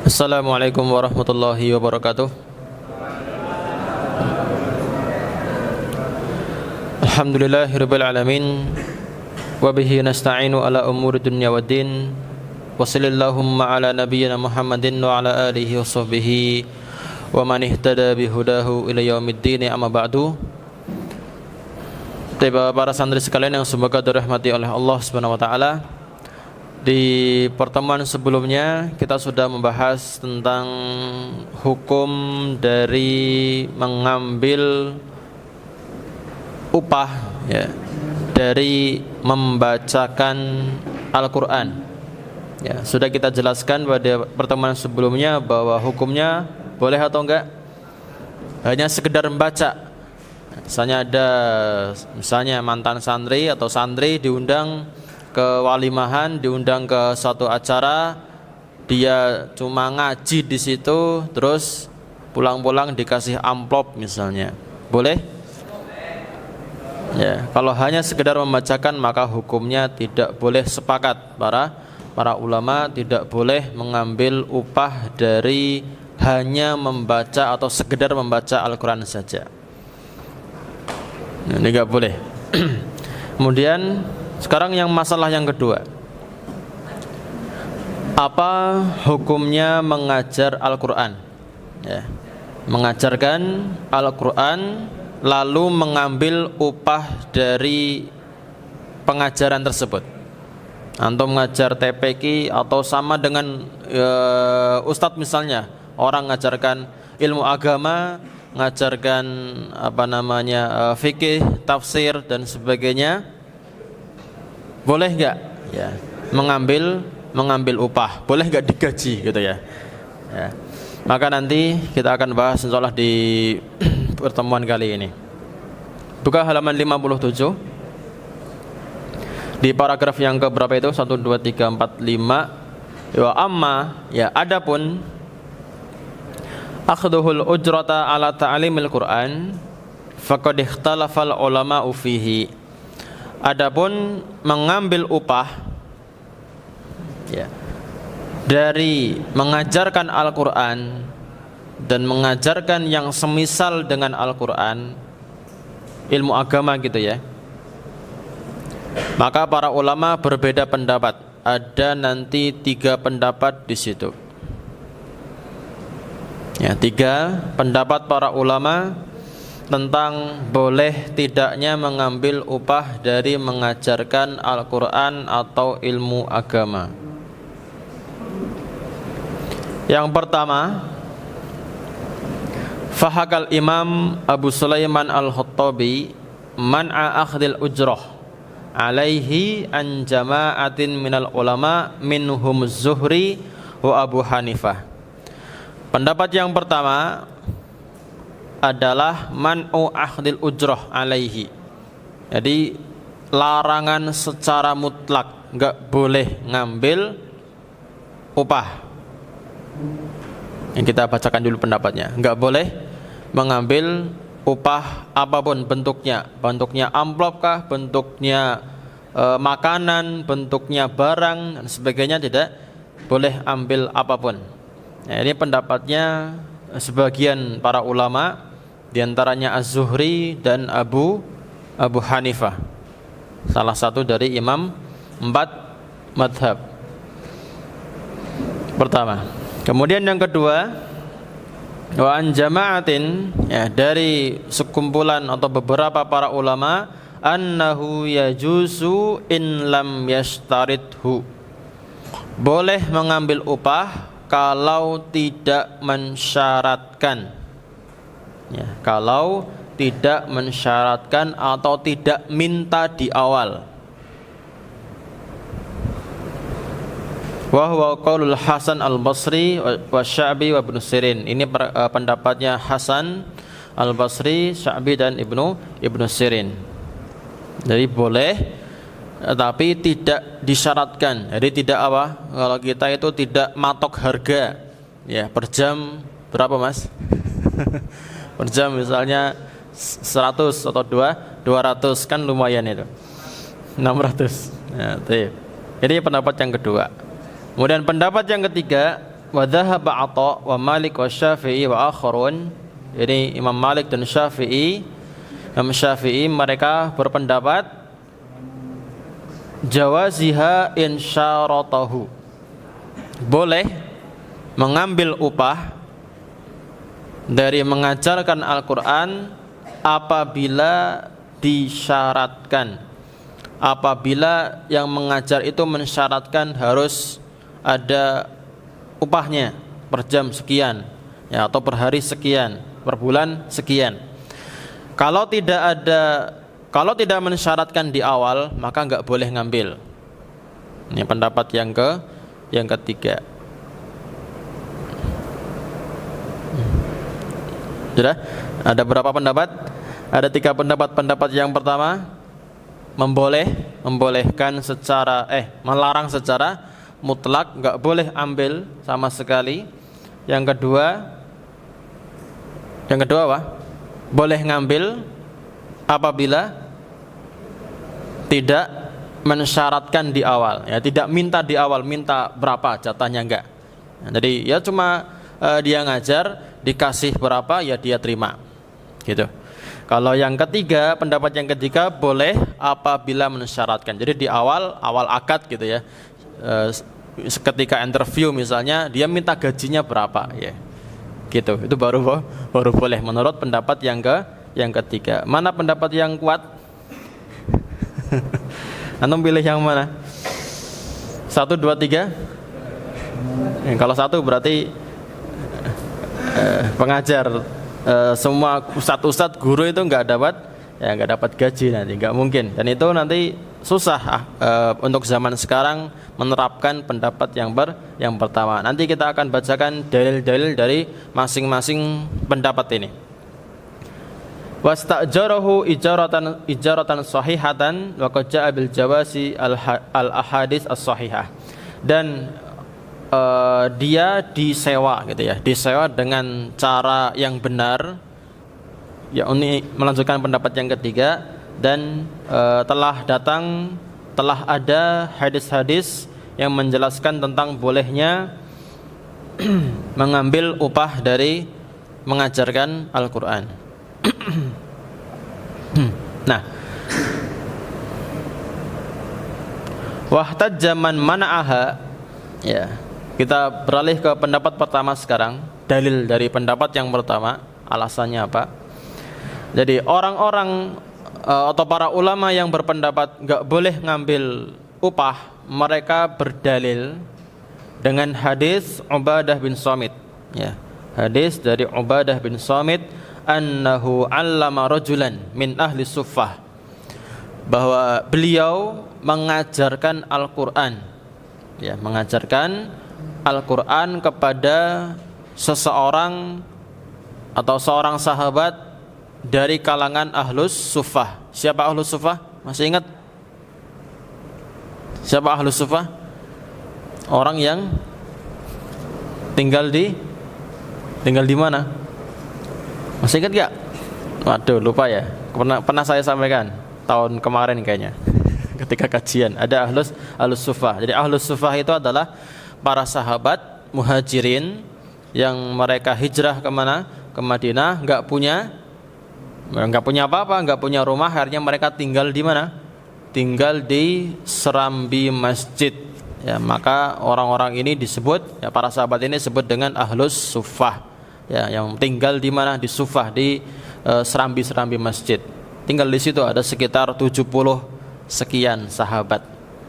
Assalamualaikum warahmatullahi wabarakatuh. Alhamdulillahirabbil alamin wa bihi nasta'inu ala umuri dunya waddin. Wa sallallahu ala nabiyyina Muhammadin wa ala alihi wa sahbihi wa man ihtada bihudahu ila yaumiddin, amma ba'du. Para santri sekalian yang semoga dirahmati oleh Allah Subhanahu wa taala. Di pertemuan sebelumnya kita sudah membahas tentang hukum dari mengambil upah ya, dari membacakan Al-Quran ya. Sudah kita jelaskan pada pertemuan sebelumnya bahwa hukumnya boleh atau enggak hanya sekedar membaca. Misalnya mantan santri atau santri diundang ke walimahan, diundang ke suatu acara, dia cuma ngaji di situ, terus pulang-pulang dikasih amplop misalnya, boleh? Ya, kalau hanya sekedar membacakan maka hukumnya tidak boleh. Sepakat para ulama tidak boleh mengambil upah dari hanya membaca atau sekedar membaca Al-Quran saja. Ini nggak boleh. Kemudian sekarang yang masalah yang kedua, apa hukumnya mengajar Al-Quran ya, mengajarkan Al-Quran lalu mengambil upah dari pengajaran tersebut. Antum mengajar TPQ atau sama dengan ustadz misalnya, orang mengajarkan ilmu agama, mengajarkan fikih, tafsir dan sebagainya, boleh enggak ya mengambil upah? Boleh enggak digaji gitu ya? Ya. Maka nanti kita akan bahas insyaallah di pertemuan kali ini. Buka halaman 57. Di paragraf yang ke berapa itu? 1 2 3 4 5. Wa amma ya, adapun akhduhul ujrata ala ta'limil Qur'an faqad ikhtalafal ulama'u fihi. Adapun mengambil upah ya, dari mengajarkan Al-Quran dan mengajarkan yang semisal dengan Al-Quran, ilmu agama gitu ya, maka para ulama berbeda pendapat. Ada nanti 3 pendapat di situ ya, 3 pendapat para ulama tentang boleh tidaknya mengambil upah dari mengajarkan Al-Quran atau ilmu agama. Yang pertama, fahakal Imam Abu Sulaiman Al-Khattabi man'a akhdil ujrah alaihi an jama'atin minal ulama minhum Zuhri wa Abu Hanifah. Pendapat yang pertama adalah man'u akhdil ujrah alaihi. Jadi larangan secara mutlak, enggak boleh ngambil upah. Yang kita bacakan dulu pendapatnya. Enggak boleh mengambil upah apapun bentuknya. Bentuknya amplop kah, bentuknya makanan, bentuknya barang dan sebagainya, tidak boleh ambil apapun. Nah, ini pendapatnya sebagian para ulama, di antaranya Az-Zuhri dan Abu Hanifah, salah satu dari imam 4 madhab. Pertama. Kemudian yang kedua, wa an jama'atin ya, dari sekumpulan atau beberapa para ulama, annahu yajuzu in lam yashtarithu. Boleh mengambil upah kalau tidak mensyaratkan. Ya, kalau tidak mensyaratkan atau tidak minta di awal. Wa huwa qaulul Hasan Al-Basri wa Sya'bi wa Ibnu Sirin. Ini pendapatnya Hasan Al-Basri, Sya'bi dan Ibnu Sirin. Jadi boleh, tapi tidak disyaratkan. Jadi tidak apa? Kalau kita itu tidak matok harga. Ya, per jam berapa, Mas? Per jam misalnya 100 atau 200 kan lumayan itu. 600. Ya, jadi pendapat yang kedua. Kemudian pendapat yang ketiga, wa dhahaba Atha wa Malik wa Syafi'i wa akharun. Ini Imam Malik dan Syafi'i. Imam Syafi'i mereka berpendapat jawaziha insyaratahu. Boleh mengambil upah dari mengajarkan Al-Qur'an apabila disyaratkan. Apabila yang mengajar itu mensyaratkan harus ada upahnya per jam sekian, ya, atau per hari sekian, per bulan sekian. Kalau tidak mensyaratkan di awal, maka enggak boleh ngambil. Ini pendapat yang ketiga. Sudah? Ada berapa pendapat? Ada 3 pendapat. Pendapat yang pertama membolehkan secara melarang secara mutlak, enggak boleh ambil sama sekali. Yang kedua apa? Boleh ngambil apabila tidak mensyaratkan di awal, ya, tidak minta di awal, minta berapa jatahnya enggak. Nah, jadi ya cuma dia ngajar, dikasih berapa ya dia terima. Gitu. Kalau yang ketiga, pendapat yang ketiga boleh apabila mensyaratkan. Jadi di awal akad gitu ya. Ketika interview misalnya dia minta gajinya berapa ya, gitu, itu baru boleh menurut pendapat yang ketiga. Mana pendapat yang kuat? Antum pilih yang mana? 1, 2, 3. Kalau 1 berarti pengajar, semua ustadz guru itu nggak dapat gaji nanti, nggak mungkin. Dan itu nanti susah untuk zaman sekarang menerapkan pendapat yang pertama. Nanti kita akan bacakan dalil-dalil dari masing-masing pendapat ini. Wastajarahu ijaratan sahihatan wa qad jaa bil jawasi al ahadits as-sahihah. Dan dia disewa gitu ya, disewa dengan cara yang benar. Ya, ini melanjutkan pendapat yang ketiga. Dan telah ada hadis-hadis yang menjelaskan tentang bolehnya mengambil upah dari mengajarkan Al-Quran. Nah, wahtajja man mana'aha, ya, kita beralih ke pendapat pertama sekarang. Dalil dari pendapat yang pertama, alasannya apa? Jadi orang-orang atau para ulama yang berpendapat enggak boleh ngambil upah, mereka berdalil dengan hadis Ubadah bin Samit, ya. Hadis dari Ubadah bin Samit, annahu 'allama rajulan min ahli suffah, bahwa beliau mengajarkan Al-Qur'an, ya, mengajarkan Al-Qur'an kepada seseorang atau seorang sahabat dari kalangan ahlus suffah. Siapa ahlus suffah? Masih ingat? Siapa ahlus suffah? Orang yang tinggal di mana? Masih ingat gak? Waduh, lupa ya. Pernah saya sampaikan tahun kemarin kayaknya. Ketika kajian ada ahlus suffah. Jadi ahlus suffah itu adalah para sahabat muhajirin yang mereka hijrah ke mana? Ke Madinah, enggak punya apa-apa, enggak punya rumah, akhirnya mereka tinggal di mana? Tinggal di serambi masjid. Ya, maka orang-orang ini disebut, ya, para sahabat ini disebut dengan ahlus suffah. Ya, yang tinggal di mana? Di suffah, di serambi-serambi masjid. Tinggal di situ ada sekitar 70 sekian sahabat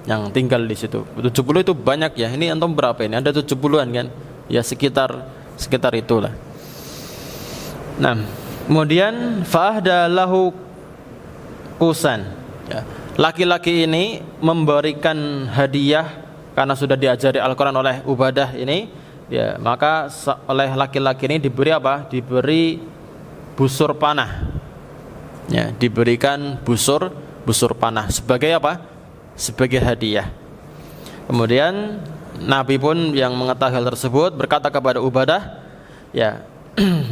yang tinggal di situ. 70 itu banyak ya. Ini antum berapa ini? Ada 70-an kan? Ya sekitar itulah. Nah, kemudian fa'ahda lahu kusan, ya. Laki-laki ini memberikan hadiah karena sudah diajari Al-Quran oleh Ubadah ini, ya, maka oleh laki-laki ini diberi apa? Diberi busur panah, ya, diberikan busur panah sebagai apa? Sebagai hadiah. Kemudian Nabi pun yang mengetahui hal tersebut berkata kepada Ubadah, ya,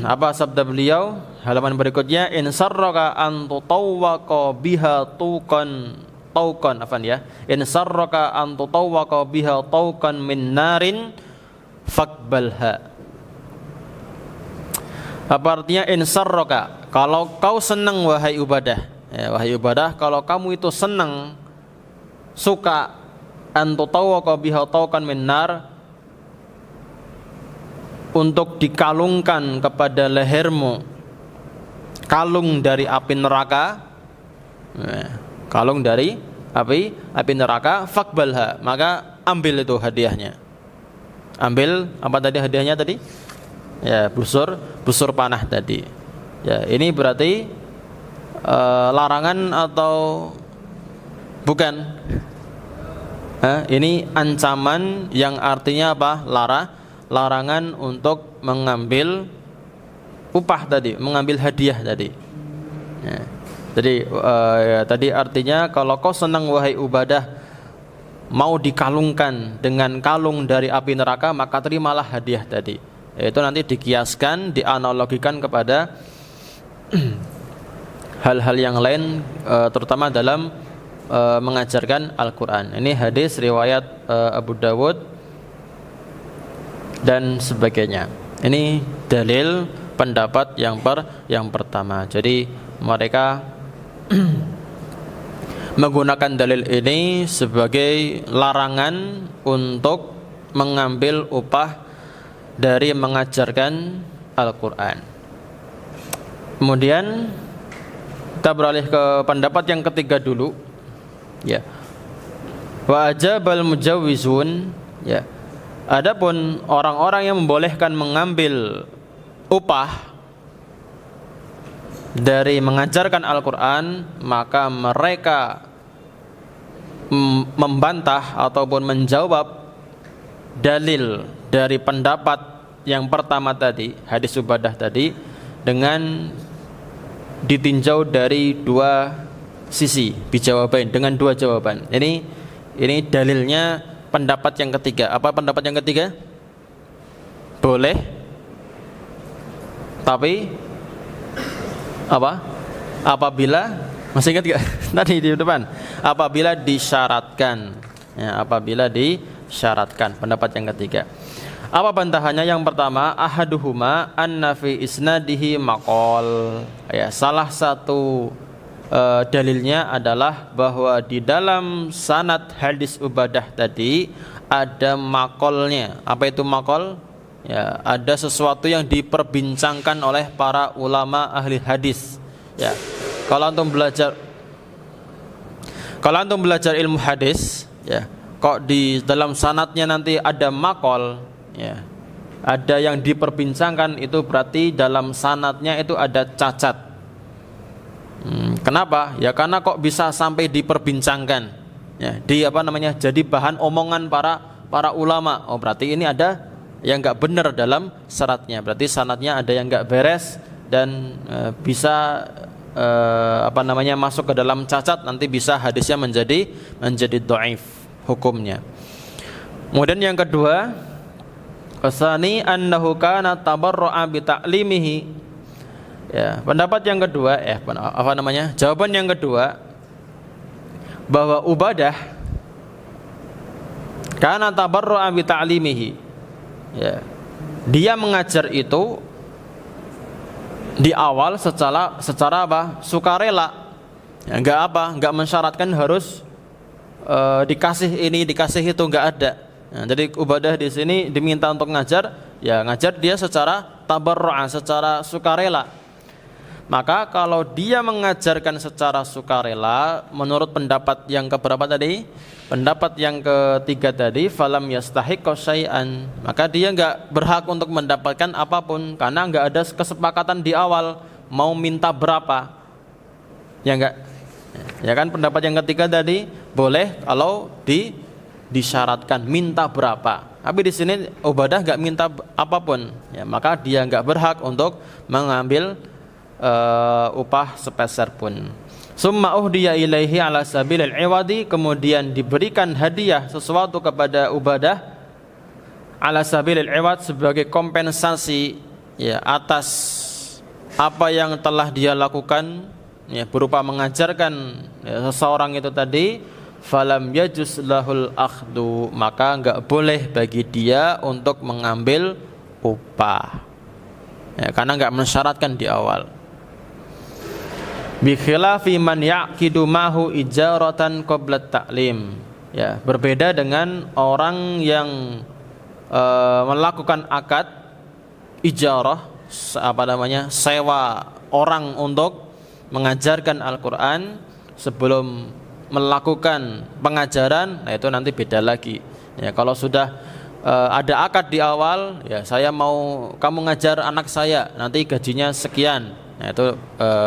apa sabda beliau halaman berikutnya, in sarraka an tutawwaqa biha tuqan tauqan in sarraka an tutawwaqa biha tauqan min narin faqbalha. Apa artinya in sarraka? Kalau kau senang wahai Ubadah, wahai Ubadah, kalau kamu itu senang, suka an tutawwaqa biha tauqan min nar, untuk dikalungkan kepada lehermu kalung dari api neraka, kalung dari api neraka, faqbalha, maka ambil itu hadiahnya. Ambil apa tadi hadiahnya tadi? Ya, busur panah tadi. Ya, ini berarti larangan atau bukan? Ini ancaman yang artinya apa? Larangan untuk mengambil upah tadi, mengambil hadiah tadi. Ya. Jadi tadi artinya kalau kau senang wahai Ubadah mau dikalungkan dengan kalung dari api neraka, maka terimalah hadiah tadi. Itu nanti dikiaskan, dianalogikan kepada hal-hal yang lain, terutama dalam mengajarkan Al-Quran. Ini hadis riwayat Abu Dawud dan sebagainya. Ini dalil pendapat yang pertama. Jadi mereka menggunakan dalil ini sebagai larangan untuk mengambil upah dari mengajarkan Al-Quran. Kemudian kita beralih ke pendapat yang ketiga dulu. Ya. Wa ajabal mujawwizun, ya. Adapun orang-orang yang membolehkan mengambil upah dari mengajarkan Al-Quran, maka mereka membantah ataupun menjawab dalil dari pendapat yang pertama tadi, hadis Ubadah tadi, dengan ditinjau dari dua sisi, bijawabain, dengan dua jawaban. Ini dalilnya pendapat yang ketiga. Apa pendapat yang ketiga? Boleh, tapi apa? Apabila, masih ingat gak? Tadi di depan. Apabila disyaratkan. Ya, apabila disyaratkan. Pendapat yang ketiga. Apa bantahannya? Yang pertama, ahaduhuma anna fi isnadihi maqal. Ya, salah satu dalilnya adalah bahwa di dalam sanad hadis Ubadah tadi ada maqalnya. Apa itu maqal? Ya, ada sesuatu yang diperbincangkan oleh para ulama ahli hadis. Ya, kalau antum belajar ilmu hadis, ya, kok di dalam sanadnya nanti ada maqal, ya, ada yang diperbincangkan, itu berarti dalam sanadnya itu ada cacat. Kenapa? Ya karena kok bisa sampai diperbincangkan, ya, jadi bahan omongan para ulama. Oh, berarti ini ada yang enggak benar dalam syaratnya. Berarti sanadnya ada yang enggak beres dan bisa masuk ke dalam cacat, nanti bisa hadisnya menjadi dhaif hukumnya. Kemudian yang kedua, asani annahu kana tabarru'a bi ta'limihi. Ya, pendapat yang kedua, jawaban yang kedua, bahwa Ubadah kana tabarru'a bi ta'limihi. Ya. Dia mengajar itu di awal secara apa? Sukarela. Ya, enggak mensyaratkan harus dikasih ini, dikasih itu, enggak ada. Nah, jadi Ubadah di sini diminta untuk ngajar, ya ngajar dia secara tabarru'a, secara sukarela. Maka kalau dia mengajarkan secara sukarela, menurut pendapat yang keberapa tadi? Pendapat yang ketiga tadi, falam yastahiqqa syai'an, maka dia enggak berhak untuk mendapatkan apapun, karena enggak ada kesepakatan di awal mau minta berapa. Ya enggak? Ya kan, pendapat yang ketiga tadi boleh kalau disyaratkan minta berapa. Tapi di sini Ubadah enggak minta apapun, ya, maka dia enggak berhak untuk mengambil upah sepeser pun. Summa uhdiya ilaihi ala sabilil iwadi, kemudian diberikan hadiah sesuatu kepada Ubadah ala sabilil iwad, sebagai kompensasi, ya, atas apa yang telah dia lakukan, ya, berupa mengajarkan seseorang itu tadi, falam yajuz lahul akhdu, maka enggak boleh bagi dia untuk mengambil upah. Ya, karena enggak mensyaratkan di awal. Bi khilafi man yaqidu mahu ijaratan qabla ta'lim. Ya, berbeda dengan orang yang melakukan akad ijarah, sewa orang untuk mengajarkan Al-Qur'an sebelum melakukan pengajaran. Nah, itu nanti beda lagi. Ya, kalau sudah ada akad di awal, ya saya mau kamu ngajar anak saya, nanti gajinya sekian. Nah, itu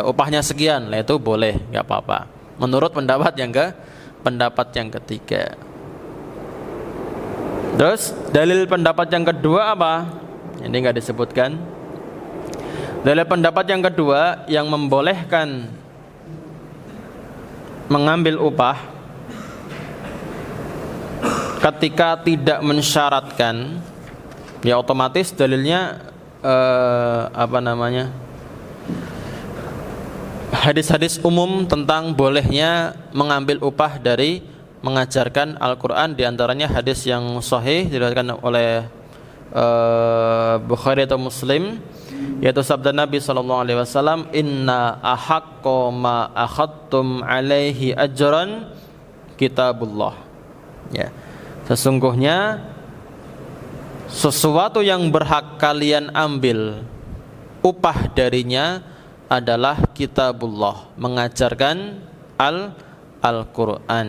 upahnya sekian. Nah, itu boleh, nggak apa-apa. Menurut pendapat yang ketiga. Terus dalil pendapat yang kedua apa? Ini nggak disebutkan. Dalil pendapat yang kedua yang membolehkan mengambil upah ketika tidak mensyaratkan, ya otomatis dalilnya hadis-hadis umum tentang bolehnya mengambil upah dari mengajarkan Al-Quran. Di antaranya hadis yang sahih diriwayatkan oleh Bukhari atau Muslim, yaitu sabda Nabi SAW, inna ahaqqa ma akhadtum alaihi ajran kitabullah. Ya, sesungguhnya sesuatu yang berhak kalian ambil upah darinya adalah kitabullah, mengajarkan Al-Quran.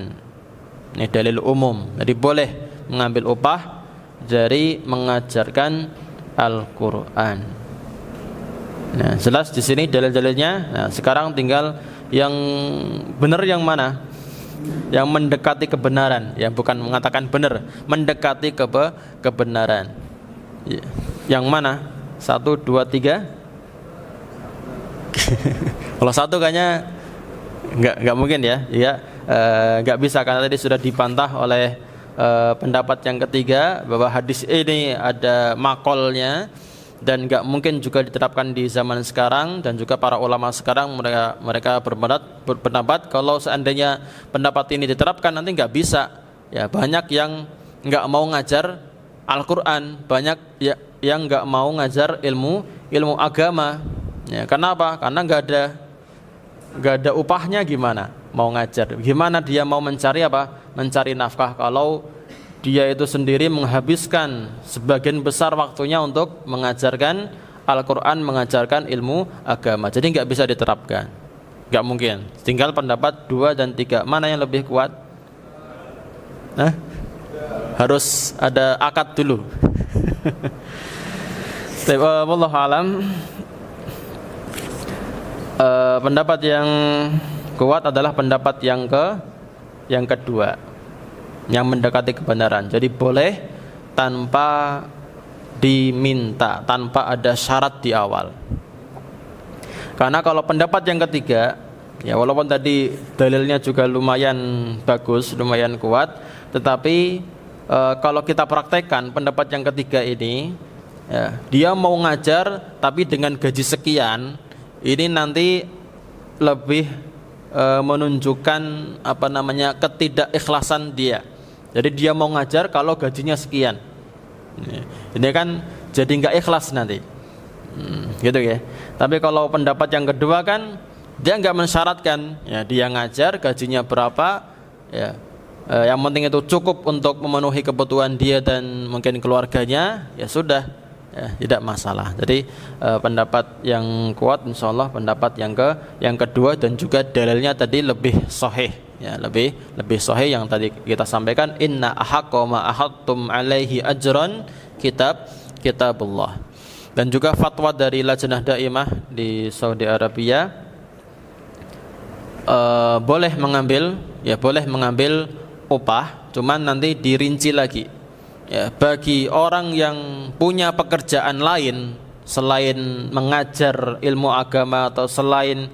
Ini dalil umum. Jadi boleh mengambil upah dari mengajarkan Al-Quran. Nah, jelas di sini dalil-dalilnya. Nah, sekarang tinggal yang benar yang mana? Yang mendekati kebenaran, yang bukan mengatakan benar, mendekati kebenaran. Yang mana? 1, 2, 3. Kalau satu kayaknya nggak mungkin ya. Ya, nggak bisa karena tadi sudah dibantah oleh pendapat yang ketiga bahwa hadis ini ada makolnya dan nggak mungkin juga diterapkan di zaman sekarang. Dan juga para ulama sekarang mereka berpendapat kalau seandainya pendapat ini diterapkan nanti nggak bisa. Ya, banyak yang nggak mau ngajar Al-Quran, banyak yang nggak mau ngajar ilmu agama. Ya, kenapa? Karena nggak ada upahnya. Gimana mau ngajar? Gimana dia mau mencari apa? Mencari nafkah kalau dia itu sendiri menghabiskan sebagian besar waktunya untuk mengajarkan Al-Quran, mengajarkan ilmu agama. Jadi nggak bisa diterapkan, nggak mungkin. Tinggal pendapat 2 dan 3. Mana yang lebih kuat? Harus ada akad dulu. Wallahu alam. Pendapat yang kuat adalah pendapat yang kedua, yang mendekati kebenaran. Jadi boleh tanpa diminta, tanpa ada syarat di awal. Karena kalau pendapat yang ketiga, ya walaupun tadi dalilnya juga lumayan bagus, lumayan kuat, tetapi kalau kita praktekkan pendapat yang ketiga ini, ya, dia mau ngajar tapi dengan gaji sekian, ini nanti lebih menunjukkan ketidakikhlasan dia. Jadi dia mau ngajar kalau gajinya sekian. Ini kan jadi nggak ikhlas nanti. Gitu ya. Tapi kalau pendapat yang kedua kan dia nggak mensyaratkan, ya dia ngajar gajinya berapa, ya yang penting itu cukup untuk memenuhi kebutuhan dia dan mungkin keluarganya, ya sudah, ya, tidak masalah. Jadi pendapat yang kuat insyaallah pendapat yang kedua, dan juga dalilnya tadi lebih sahih, ya lebih sahih yang tadi kita sampaikan, inna ahaqqa ma ahadtum alaihi ajran kitabullah. Dan juga fatwa dari Lajnah Daimah di Saudi Arabia, boleh mengambil upah, cuman nanti dirinci lagi. Ya, bagi orang yang punya pekerjaan lain selain mengajar ilmu agama atau selain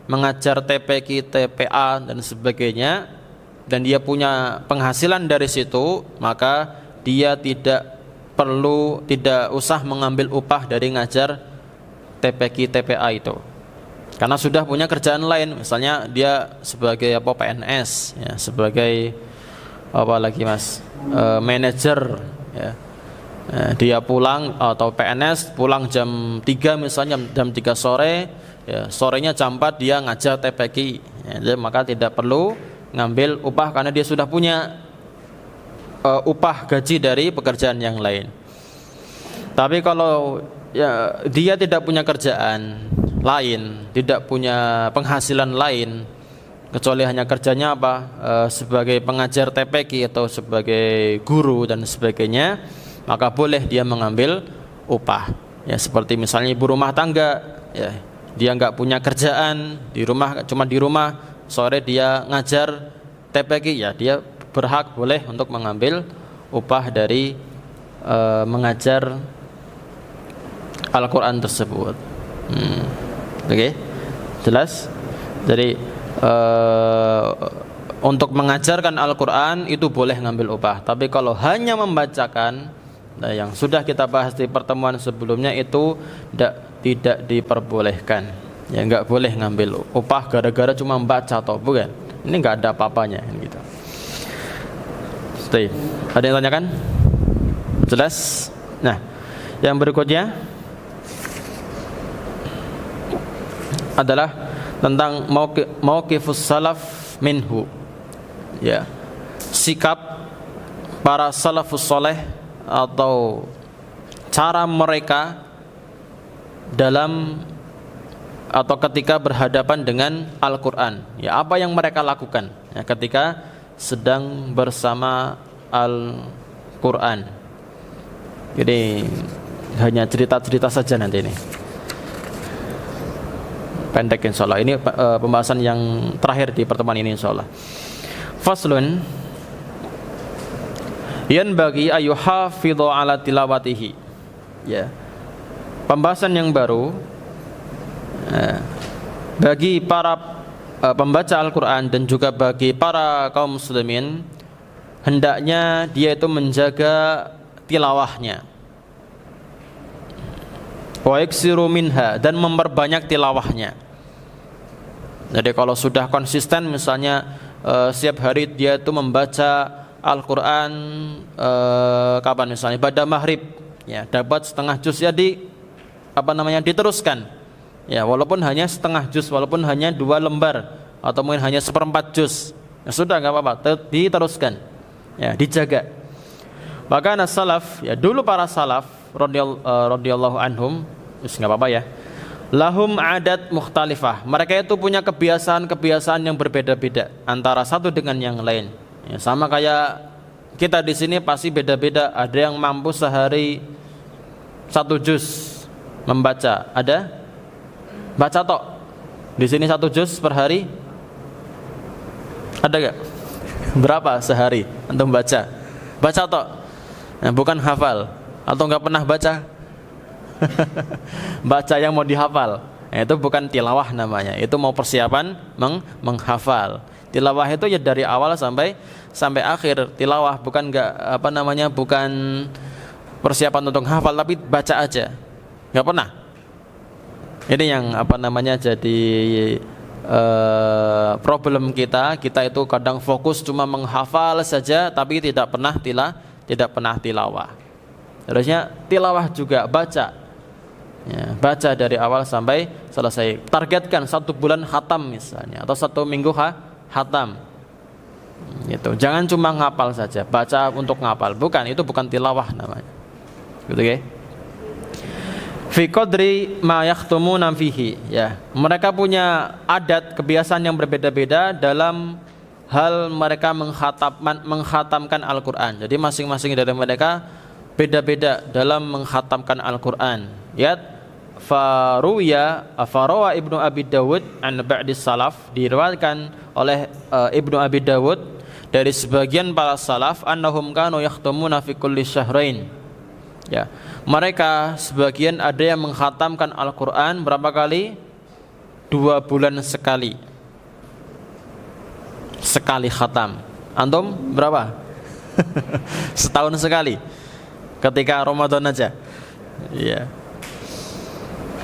mengajar TPQ, TPA dan sebagainya, dan dia punya penghasilan dari situ, maka dia tidak usah mengambil upah dari ngajar TPQ, TPA itu. karena sudah punya kerjaan lain, misalnya dia sebagai PNS ya, sebagai apa lagi Mas, manajer ya. Dia pulang atau PNS pulang jam 3 misalnya, jam 3 sore ya, sorenya jam 4 dia ngajar TPQ ya, maka tidak perlu ngambil upah karena dia sudah punya upah gaji dari pekerjaan yang lain. Tapi kalau ya, dia tidak punya kerjaan lain, tidak punya penghasilan lain kecuali hanya kerjanya apa, sebagai pengajar TPQ atau sebagai guru dan sebagainya, maka boleh dia mengambil upah ya, seperti misalnya ibu rumah tangga ya, dia nggak punya kerjaan di rumah, cuma di rumah, sore dia ngajar TPQ ya, dia berhak boleh untuk mengambil upah dari mengajar Al-Quran tersebut. Oke, jelas. Jadi untuk mengajarkan Al-Quran itu boleh ngambil upah. Tapi kalau hanya membacakan, nah, yang sudah kita bahas di pertemuan sebelumnya itu tidak diperbolehkan. Ya, nggak boleh ngambil upah gara-gara cuma membaca atau bukan. Ini nggak ada apa-apanya gitu. Stay. Ada yang tanyakan? Jelas? Nah, yang berikutnya adalah tentang mauqifus salaf minhu. Ya. Sikap para salafus saleh atau cara mereka dalam atau ketika berhadapan dengan Al-Quran ya, apa yang mereka lakukan ya, ketika sedang bersama Al-Quran. Jadi hanya cerita-cerita saja nanti ini, pendek insyaallah. Ini pembahasan yang terakhir di pertemuan ini insyaallah. Faslun yanbaghi ayyuhafidhu ala tilawatihi. Ya. Pembahasan yang baru bagi para pembaca Al-Quran dan juga bagi para kaum muslimin, hendaknya dia itu menjaga tilawahnya, wa yaksiru minha, dan memperbanyak tilawahnya. Jadi kalau sudah konsisten misalnya setiap hari dia itu membaca Al-Quran kapan misalnya pada maghrib ya, dapat setengah juz ya, diteruskan ya, walaupun hanya setengah juz, walaupun hanya 2 lembar atau mungkin hanya 1/4 juz ya, sudah nggak apa-apa, diteruskan ya, dijaga. Bahkan as-salaf ya, dulu para salaf radhiyallahu anhum, nggak apa-apa ya, lahum adat mukhtalifah, mereka itu punya kebiasaan-kebiasaan yang berbeda-beda antara satu dengan yang lain ya, sama kayak kita di sini pasti beda-beda. Ada yang mampu sehari 1 juz membaca, ada baca tok di sini 1 juz per hari, ada gak? Berapa sehari untuk baca tok nah, bukan hafal atau nggak pernah baca baca yang mau dihafal nah, itu bukan tilawah namanya, itu mau persiapan menghafal. Tilawah itu ya dari awal sampai akhir tilawah, bukan bukan persiapan untuk hafal, tapi baca aja, nggak pernah. Ini yang jadi problem kita itu kadang fokus cuma menghafal saja tapi tidak pernah tilawah. Harusnya tilawah juga, baca ya, baca dari awal sampai selesai. Targetkan 1 bulan khatam misalnya, atau 1 minggu khatam gitu. Jangan cuma ngapal saja, baca untuk ngapal, bukan, itu bukan tilawah namanya gitu ya. Fi qadri ma yakhtumuna fihi ya, mereka punya adat kebiasaan yang berbeda-beda dalam hal mereka mengkhatamkan Al-Quran. Jadi masing-masing dari mereka beda-beda dalam mengkhatamkan Al-Quran ya. Farawa Ibnu Abi Dawud an ba'di salaf, diriwayatkan oleh Ibnu Abi Dawud dari sebagian para salaf, annahum kanu yakhtumuna fi kulli syahrain ya, mereka sebagian ada yang mengkhatamkan Al-Quran berapa kali? 2 bulan sekali khatam. Antum berapa? Setahun sekali ketika Ramadan aja ya.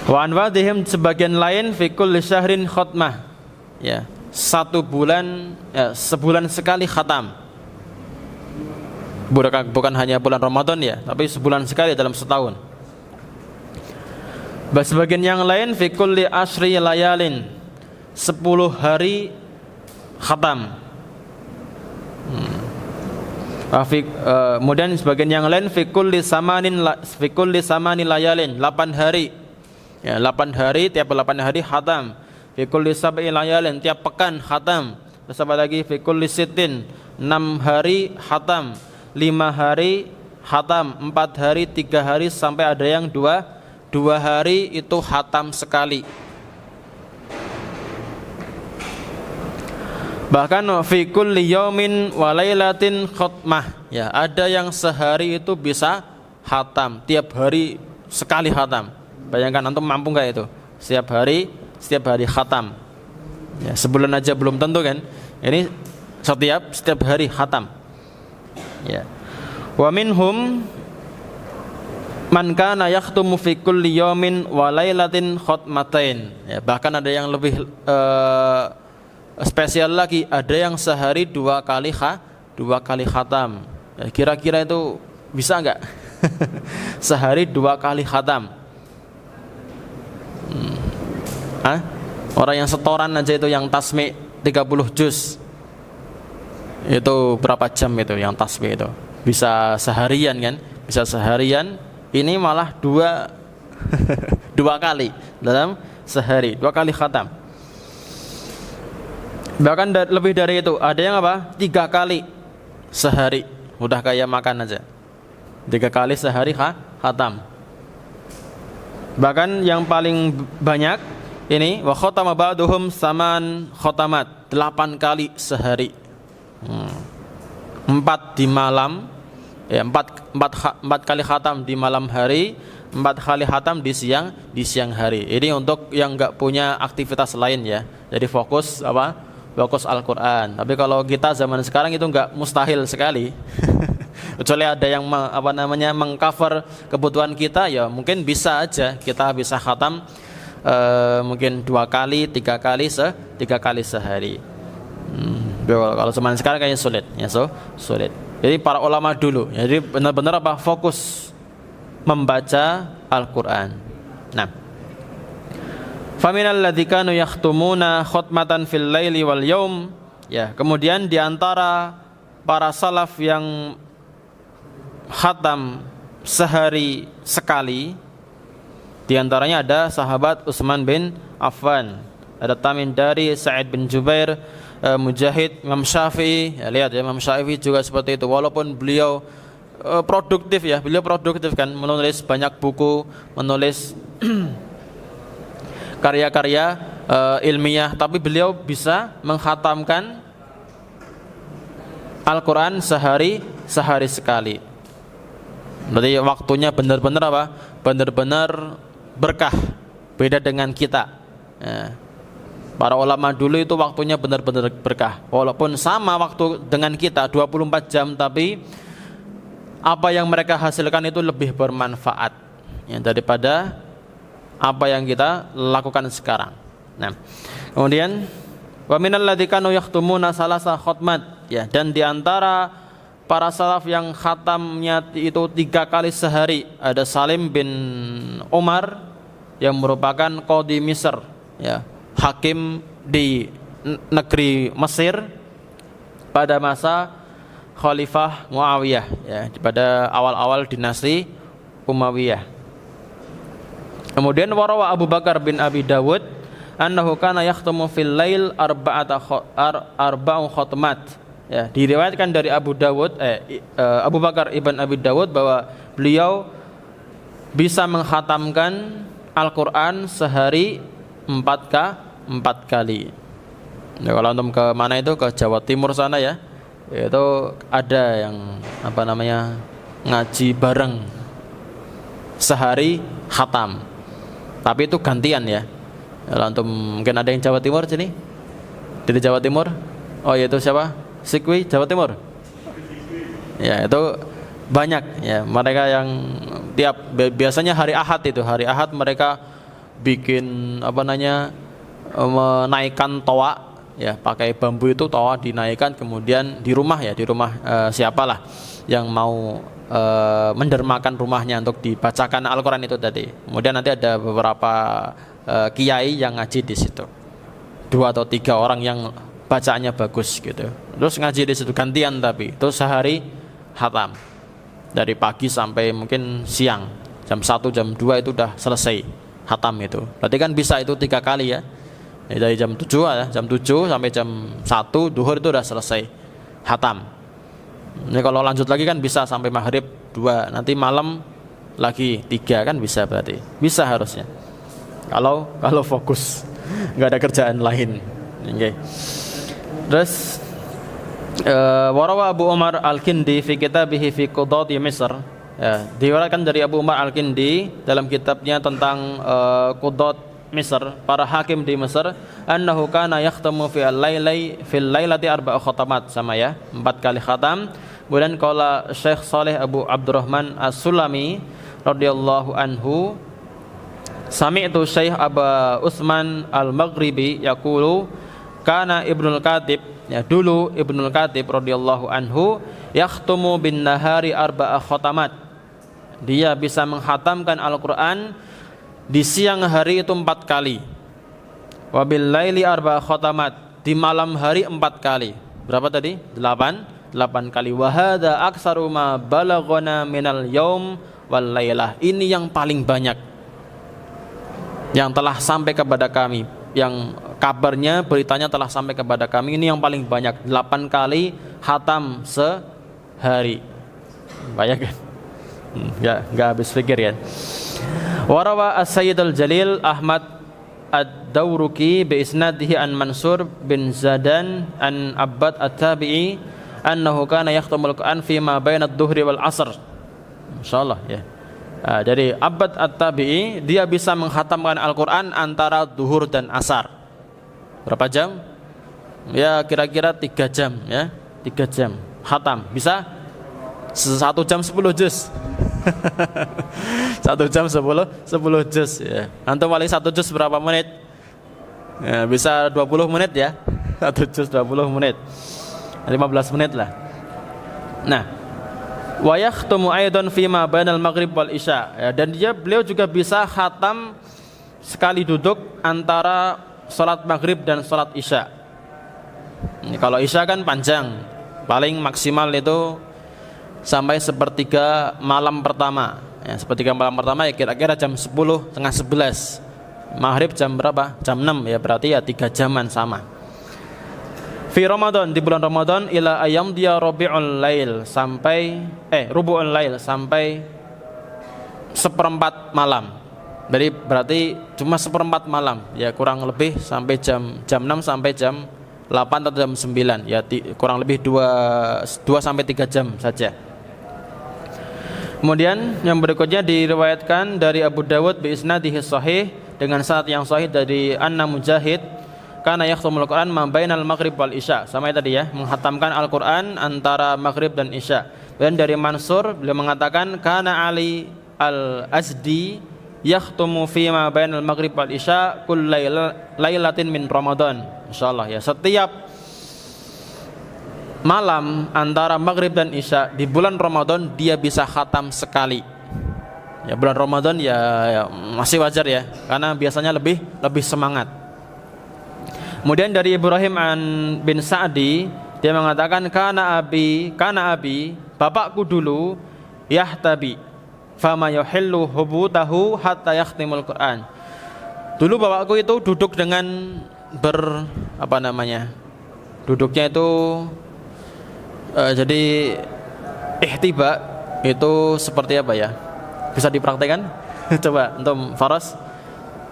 Wa anwadihim sebagian lain fi kulli syahrin khatmah. Ya, satu bulan sebulan sekali khatam. Bukan hanya bulan Ramadan ya, tapi sebulan sekali dalam setahun. Sebagian yang lain fi kulli asyri layalin, 10 hari khatam. Kemudian sebagian yang lain fi kulli samani layalin, 8 hari. Ya, 8 hari, tiap 8 hari khatam. Fi kulli sab'i layalin, tiap pekan khatam. Terus apa lagi? Fi kulli sittin, 6 hari khatam. 5 hari khatam, 4 hari, 3 hari, sampai ada yang 2 hari itu khatam sekali. Bahkan fi kulli yaumin wa lailatin khatmah. Ya, ada yang sehari itu bisa khatam, tiap hari sekali khatam. Bayangkan antum mampu enggak itu? Setiap hari khatam. Ya, sebulan aja belum tentu kan. Ini setiap hari khatam. Ya. Wa minhum man kana yakhtumu fi kulli yawmin wa lailatin khatmatain. Ya, bahkan ada yang lebih spesial lagi, ada yang sehari 2 kali khatam. Ya, kira-kira itu bisa enggak? Sehari 2 kali khatam. Orang yang setoran aja itu yang tasmi 30 juz. Itu berapa jam itu yang tasbih itu? Bisa seharian kan? Bisa seharian. Ini malah 2 kali dalam sehari, 2 kali khatam. Bahkan lebih dari itu, ada yang apa? 3 kali sehari. Udah kayak makan aja. 3 kali sehari khatam. Bahkan yang paling banyak ini wa khatama ba'duhum saman khatamat, 8 kali sehari. 4 di malam, ya, 4 kali khatam di malam hari, 4 kali khatam di siang hari. Ini untuk yang enggak punya aktivitas lain ya. Jadi fokus Al-Qur'an. Tapi kalau kita zaman sekarang itu enggak, mustahil sekali. Kecuali ada yang mengcover kebutuhan kita, ya mungkin bisa aja kita bisa khatam mungkin 2 kali, 3 kali sehari. Kalau zaman sekarang kayaknya sulit, ya sulit. Jadi para ulama dulu, jadi benar-benar fokus membaca Al-Qur'an. Nah, faminal ladzi kanu yakhtumuna khatmatan fil laili wal yaum. Ya, kemudian di antara para salaf yang khatam sehari sekali, di antaranya ada sahabat Utsman bin Affan, ada Tamim dari Sa'id bin Jubair, Mujahid, Imam Syafi'i. Ya, lihat ya, Imam Syafi'i juga seperti itu. Walaupun beliau produktif ya, beliau produktif kan, menulis banyak buku, menulis karya-karya ilmiah, tapi beliau bisa mengkhatamkan Al-Quran sehari sekali. Berarti waktunya benar-benar benar-benar berkah, beda dengan kita ya. Para ulama dulu itu waktunya benar-benar berkah. Walaupun sama waktu dengan kita 24 jam, tapi apa yang mereka hasilkan itu lebih bermanfaat ya, daripada apa yang kita lakukan sekarang. Nah, kemudian wa minal ladzi kanu yakhtumuna salasa khatmat, ya, dan di antara para salaf yang khatamnya itu 3 kali sehari ada Salim bin Umar yang merupakan qadhi Misr ya, hakim di negeri Mesir pada masa Khalifah Muawiyah ya, pada awal-awal dinasti Umayyah. Kemudian warawa Abu Bakar bin Abi Dawud annahu kana yakhtamu fil lail arba'u khatmat. Ya, diriwayatkan dari Abu Bakar ibn Abi Dawud bahwa beliau bisa mengkhatamkan Al-Qur'an sehari 4 kali. Ya, kalau antum ke mana itu, ke Jawa Timur sana ya, itu ada yang ngaji bareng sehari khatam. Tapi itu gantian ya. Kalau antum mungkin ada yang Jawa Timur sini? Dari Jawa Timur? Oh, yaitu siapa? Sikwi Jawa Timur. Ya, itu banyak ya mereka yang biasanya hari Ahad mereka bikin menaikkan toa, ya pakai bambu itu toa dinaikkan, kemudian di rumah siapalah yang mau mendermakan rumahnya untuk dibacakan Al-Quran itu tadi. Kemudian nanti ada beberapa kiai yang ngaji di situ, 2 atau 3 orang yang bacaannya bagus gitu. Terus ngaji di situ gantian, tapi itu sehari khatam dari pagi sampai mungkin siang, jam 1 jam 2 itu udah selesai khatam itu. Berarti kan bisa itu 3 kali ya. Dari jam 7 sampai jam 1 duhur itu udah selesai khatam. Ini kalau lanjut lagi kan bisa sampai maghrib 2, nanti malam lagi 3 kan bisa, berarti bisa harusnya. Kalau fokus, nggak ada kerjaan lain. Okay. Terus warawa Abu Umar Al-Kindi fi kitabihi fi qudati Misr. Ya, diriwayatkan dari Abu Umar Al-Kindi dalam kitabnya tentang qudat Misr, para hakim di Mesir, annahu kana yakhtamu fil lailati 4 khatamat, sama ya, 4 kali khatam. Kemudian qala Syekh Saleh Abu Abdurrahman As-Sulami radhiyallahu anhu, sami'tu Syekh Abu Utsman Al-Maghribi yaqulu kana Ibnul Katib, ya dulu Ibnul Katib radhiyallahu anhu yakhtumu bin nahari 4 khatamat. Dia bisa menghatamkan Al-Qur'an di siang hari itu 4 kali. Wabil laili 4 khatamat, di malam hari 4 kali. Berapa tadi? 8 kali. Wa hadza aktsaru ma balaghana minal yaum wal lailah. Ini yang paling banyak yang telah sampai kepada kami, yang kabarnya, beritanya telah sampai kepada kami. Ini yang paling banyak, 8 kali khatam sehari. Bayangkan. Enggak habis pikir ya. Warawa As-Sayyid Al-Jalil Ahmad Ad-Dawruki bi isnadihi an Mansur bin Zadan an Abbad At-Tabi'i annahu kana yakhtamul Qur'an fi ma baina adh-dhuhri wal 'asr. Masyaallah ya. Jadi Abbad At-Tabi'i dia bisa menghatamkan Al-Qur'an antara duhur dan asar. Berapa jam? Ya kira-kira 3 jam ya. 3 jam khatam. Bisa 1 jam 10 juz. 1 jam 10 juz ya. Antum paling 1 juz berapa menit? Ya, bisa 20 menit ya. 1 juz 20 menit. 15 menit lah. Nah, wa yakhtumu aidan fi ma bainal maghrib wal isya. Ya, dan beliau juga bisa khatam sekali duduk antara salat maghrib dan salat isya. Ini kalau isya kan panjang. Paling maksimal itu sampai 1/3 malam pertama ya, 1/3 malam pertama ya kira-kira jam 10, setengah 11. Maghrib jam berapa? Jam 6 ya, berarti ya 3 jaman sama. Fi Ramadan, di bulan Ramadan, ila ayam dia rubu'ul lail, sampai rubu'ul lail, sampai 1/4 malam. Jadi berarti cuma 1/4 malam ya, kurang lebih sampai jam 6 sampai jam 8 atau jam 9 ya, kurang lebih 2 sampai 3 jam saja. Kemudian yang berikutnya diriwayatkan dari Abu Dawud bi isnadihi sahih, dengan sanad yang sahih dari Anna Mujahid kana yakhtumul Qur'an ma bainal maghrib wal isya, sama tadi ya, menghatamkan Al-Qur'an antara maghrib dan isya. Dan dari Mansur beliau mengatakan kana Ali Al-Azdi yakhtumu fi ma bainal maghrib wal isya kull lailatin min Ramadan. Insyaallah ya, setiap malam antara maghrib dan isya di bulan Ramadan dia bisa khatam sekali. Ya bulan Ramadan ya masih wajar ya, karena biasanya lebih semangat. Kemudian dari Ibrahim bin Sa'di, dia mengatakan kana abi bapakku dulu yahtabi fama yuhillu hubutahu hatta yakhtimul Qur'an. Dulu bapakku itu duduk dengan duduknya itu jadi ihtiba itu seperti apa ya? Bisa dipraktekkan? Coba untuk Faras,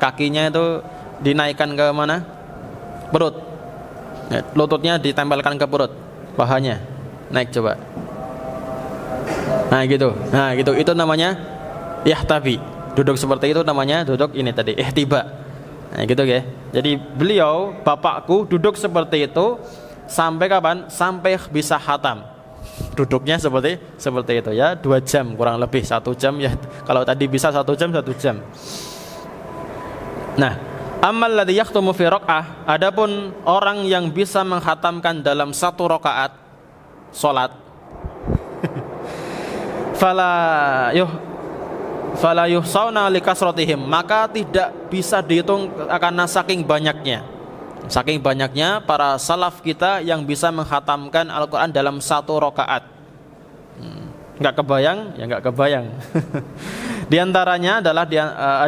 kakinya itu dinaikkan ke mana? Perut. Ya, lututnya ditempelkan ke perut, pahanya naik coba. Nah gitu. Itu namanya yahtabi. Duduk seperti itu namanya duduk ini tadi ihtiba. Nah gitu ya. Jadi beliau, bapakku duduk seperti itu sampai kapan? Sampai bisa khatam. Duduknya seperti itu ya, 2 jam kurang lebih, 1 jam ya. Kalau tadi bisa 1 jam, 1 jam. Nah, ammal ladzi yakhtumu fi raq'ah, adapun orang yang bisa menghatamkan dalam satu rakaat salat, fala yuhsauna likasratihim, maka tidak bisa dihitung karena saking banyaknya para salaf kita yang bisa menghatamkan Al-Quran dalam satu rakaat. Nggak kebayang. Di antaranya adalah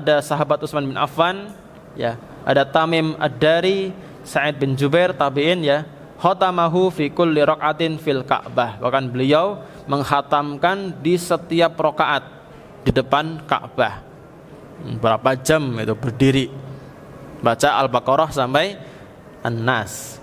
ada sahabat Utsman bin Affan, ya, ada Tamim Ad-Dari, Sa'id bin Jubair tabi'in, ya, khatamahu fi kulli raq'atin fil Ka'bah. Bahkan beliau menghatamkan di setiap rakaat di depan Ka'bah. Berapa jam itu berdiri baca Al-Baqarah sampai An-Nas.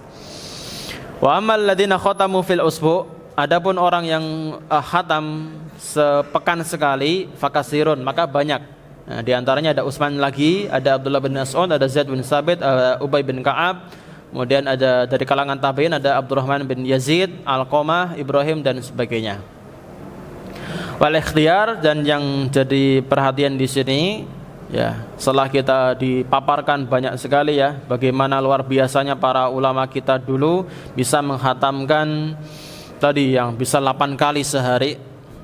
Wa amal ladzina khatamu fil usbu', adapun orang yang khatam sepekan sekali, fakasirun, maka banyak. Nah, di antaranya ada Utsman lagi, ada Abdullah bin Mas'ud, ada Zaid bin Sabit, Ubay bin Ka'ab, kemudian ada dari kalangan tabi'in ada Abdurrahman bin Yazid, Alqamah, Ibrahim dan sebagainya. Wal ikhtiyar, dan yang jadi perhatian di sini, ya, setelah kita dipaparkan banyak sekali, ya, bagaimana luar biasanya para ulama kita dulu bisa menghatamkan tadi yang bisa 8 kali sehari,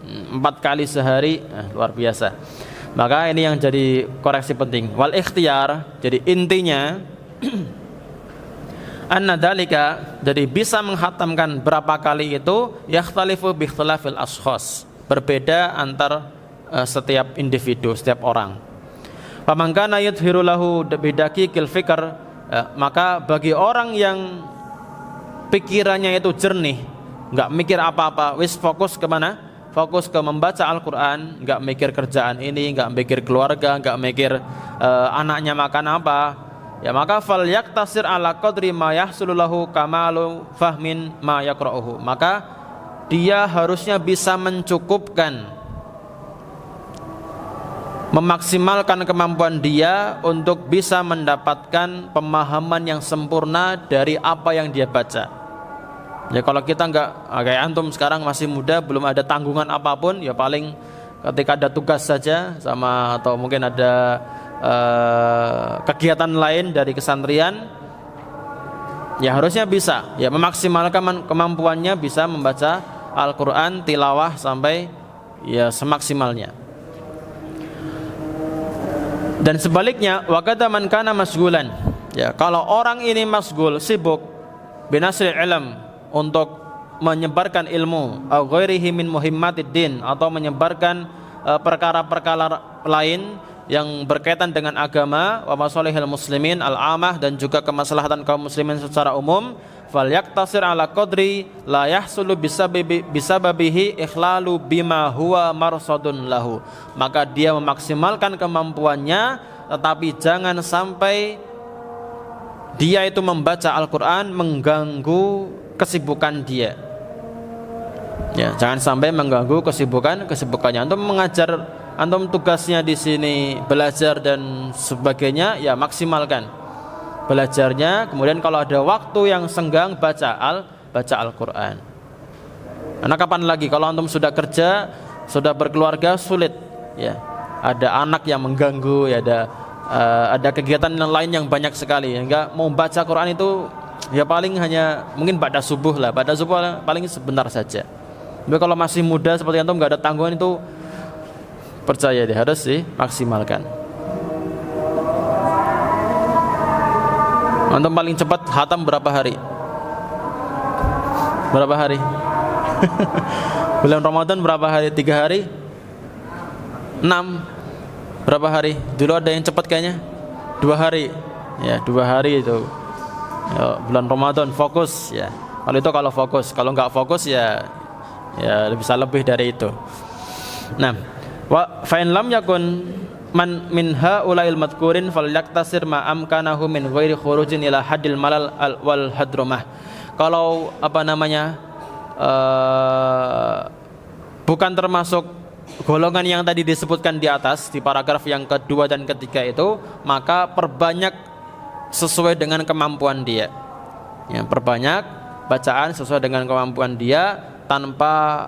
4 kali sehari, luar biasa. Maka ini yang jadi koreksi penting. Wal ikhtiyar, jadi intinya anna dzalika, jadi bisa menghatamkan berapa kali itu yakhtalifu bi ikhtilafil ashkhas, berbeda antar setiap individu, setiap orang. Faman kana yudhiru lahu bidaqiqil fikr, maka bagi orang yang pikirannya itu jernih, enggak mikir apa-apa, wis fokus ke mana? Fokus ke membaca Al-Qur'an, enggak mikir kerjaan ini, enggak mikir keluarga, enggak mikir anaknya makan apa, ya, maka fal yaktasir ala qadri ma yahsulu lahu kamalu fahmin ma yaqra'uhu, maka dia harusnya bisa mencukupkan, memaksimalkan kemampuan dia untuk bisa mendapatkan pemahaman yang sempurna dari apa yang dia baca. Ya, kalau kita enggak kayak antum sekarang masih muda, belum ada tanggungan apapun, ya paling ketika ada tugas saja sama, atau mungkin ada kegiatan lain dari kesantrian, ya harusnya bisa, ya, memaksimalkan kemampuannya bisa membaca Al-Quran tilawah sampai, ya, semaksimalnya. Dan sebaliknya, wa kadza man kana masghulan, ya, kalau orang ini masgul, sibuk binasril ilm, untuk menyebarkan ilmu, au ghairihi min muhimmatid din, atau menyebarkan perkara-perkara lain yang berkaitan dengan agama, wa masalihil muslimin al-amah, dan juga kemaslahatan kaum muslimin secara umum, fal yaktasir ala qadri la yahsulu bisababihi ikhlalu bima huwa marsadun lahu, maka dia memaksimalkan kemampuannya, tetapi jangan sampai dia itu membaca Al-Quran mengganggu kesibukan dia, ya, jangan sampai mengganggu kesibukannya. Antum mengajar, antum tugasnya di sini belajar dan sebagainya, ya, maksimalkan belajarnya. Kemudian kalau ada waktu yang senggang, baca Al-Quran. Karena kapan lagi kalau antum sudah kerja, sudah berkeluarga, sulit, ya, ada anak yang mengganggu, ya, ada kegiatan lain yang banyak sekali, hingga mau baca Quran itu, ya, paling hanya mungkin pada subuh paling sebentar saja. Tapi kalau masih muda seperti antum, nggak ada tanggungan, itu percaya deh, harus sih maksimalkan. Antum paling cepat khatam berapa hari? Bulan Ramadan berapa hari? 3 hari? 6? Berapa hari? Dulu ada yang cepat kayaknya 2 hari. Ya, 2 hari itu. Ya, bulan Ramadan fokus, ya. Kalau fokus, kalau nggak fokus, ya bisa lebih dari itu. Nah, wa fa in lam yakun man min haula'il madhkurin falyaktasir ma amkanahu min ghairi khurujin ila haddil malal wal hadrumah. Kalau bukan termasuk golongan yang tadi disebutkan di atas di paragraf yang kedua dan ketiga itu, maka perbanyak sesuai dengan kemampuan dia, ya, perbanyak bacaan sesuai dengan kemampuan dia, tanpa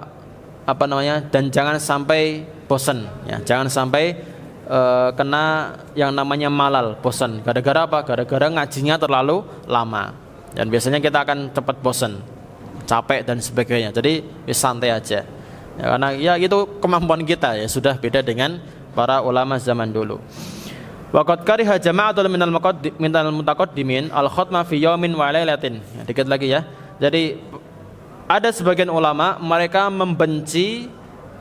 dan jangan sampai bosan, ya, jangan sampai kena yang namanya malal, bosan. Gara-gara apa? Gara-gara ngajinya terlalu lama. Dan biasanya kita akan cepat bosan, capek dan sebagainya. Jadi santai aja. Ya, karena ya itu kemampuan kita, ya sudah beda dengan para ulama zaman dulu. Waqad kariha jama'atul minal mutaqaddimin al-khatma fi yaumin wa lailatin. Ya, dikit lagi ya. Jadi ada sebagian ulama mereka membenci,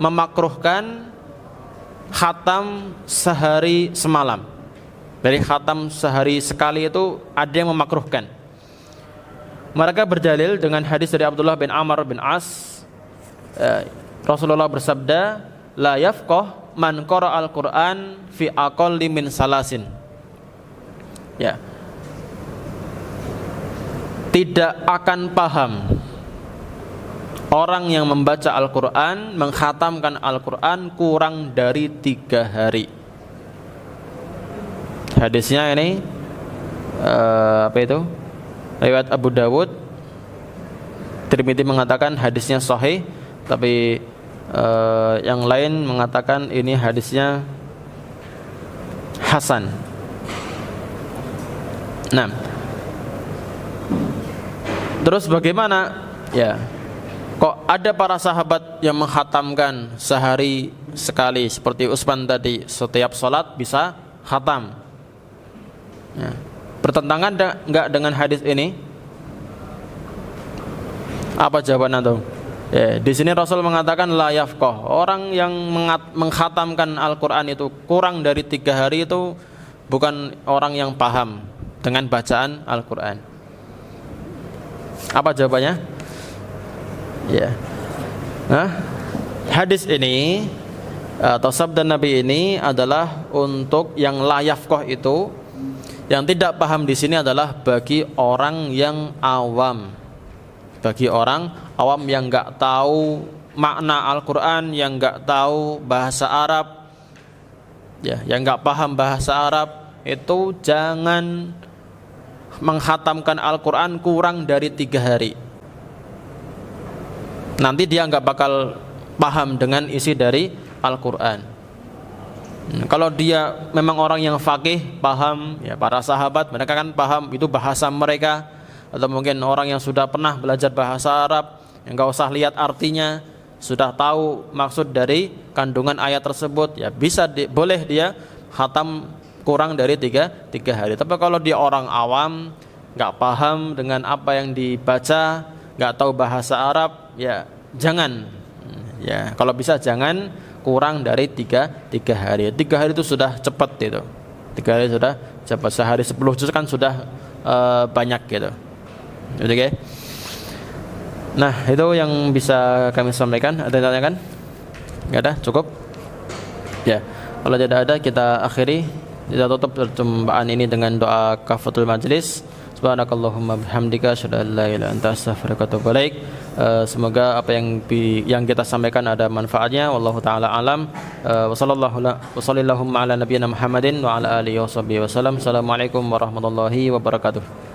memakruhkan khatam sehari semalam. Dari khatam sehari sekali itu ada yang memakruhkan. Mereka berdalil dengan hadis dari Abdullah bin Amr bin As. Rasulullah bersabda, la yafqah man qara'al Qur'an fi aqalli min salasin. Ya. Tidak akan paham orang yang membaca Al-Quran, mengkhatamkan Al-Quran kurang dari 3 hari. Hadisnya ini apa itu? Riwayat Abu Dawud. Tirmidzi mengatakan hadisnya sahih, tapi yang lain mengatakan ini hadisnya hasan. Nah, terus bagaimana? Ya, kok ada para sahabat yang menghatamkan sehari sekali seperti Utsman tadi, setiap sholat bisa khatam. Ya. Bertentangan enggak dengan hadis ini? Apa jawaban antum? Ya, di sini Rasul mengatakan la yafqah. Orang yang menghatamkan Al-Qur'an itu kurang dari 3 hari itu bukan orang yang paham dengan bacaan Al-Qur'an. Apa jawabannya? Ya. Nah, hadis ini atau sabda Nabi ini adalah untuk yang la yafqah itu, yang tidak paham di sini adalah bagi orang yang awam. Bagi orang awam yang enggak tahu makna Al-Qur'an, yang enggak tahu bahasa Arab, ya, yang enggak paham bahasa Arab, itu jangan menghatamkan Al-Qur'an kurang dari 3 hari. Nanti dia nggak bakal paham dengan isi dari Al-Quran. Kalau dia memang orang yang faqih, paham, ya para sahabat mereka kan paham itu bahasa mereka, atau mungkin orang yang sudah pernah belajar bahasa Arab, yang nggak usah lihat artinya, sudah tahu maksud dari kandungan ayat tersebut, ya bisa boleh dia khatam kurang dari 3 hari. Tapi kalau dia orang awam, nggak paham dengan apa yang dibaca, nggak tahu bahasa Arab, ya jangan. Ya, kalau bisa jangan kurang dari 3 hari. 3 hari itu sudah cepat itu. 3 hari sudah cepat. Sehari 10 juz kan sudah banyak gitu. Oke. Nah, itu yang bisa kami sampaikan. Ada yang tanyakan? Enggak ada? Cukup? Ya. Kalau tidak ada, kita akhiri. Kita tutup perjumpaan ini dengan doa kafatul majlis. Subhanakallahumma bihamdika asyhadu an la ilaha illa anta astaghfiruka wa atubu ilaik. Semoga apa yang kita sampaikan ada manfaatnya. Wallahu taala alam. Wa sallallahu ala nabiyyina Muhammadin wa ala alihi wasallam. Assalamualaikum warahmatullahi wabarakatuh.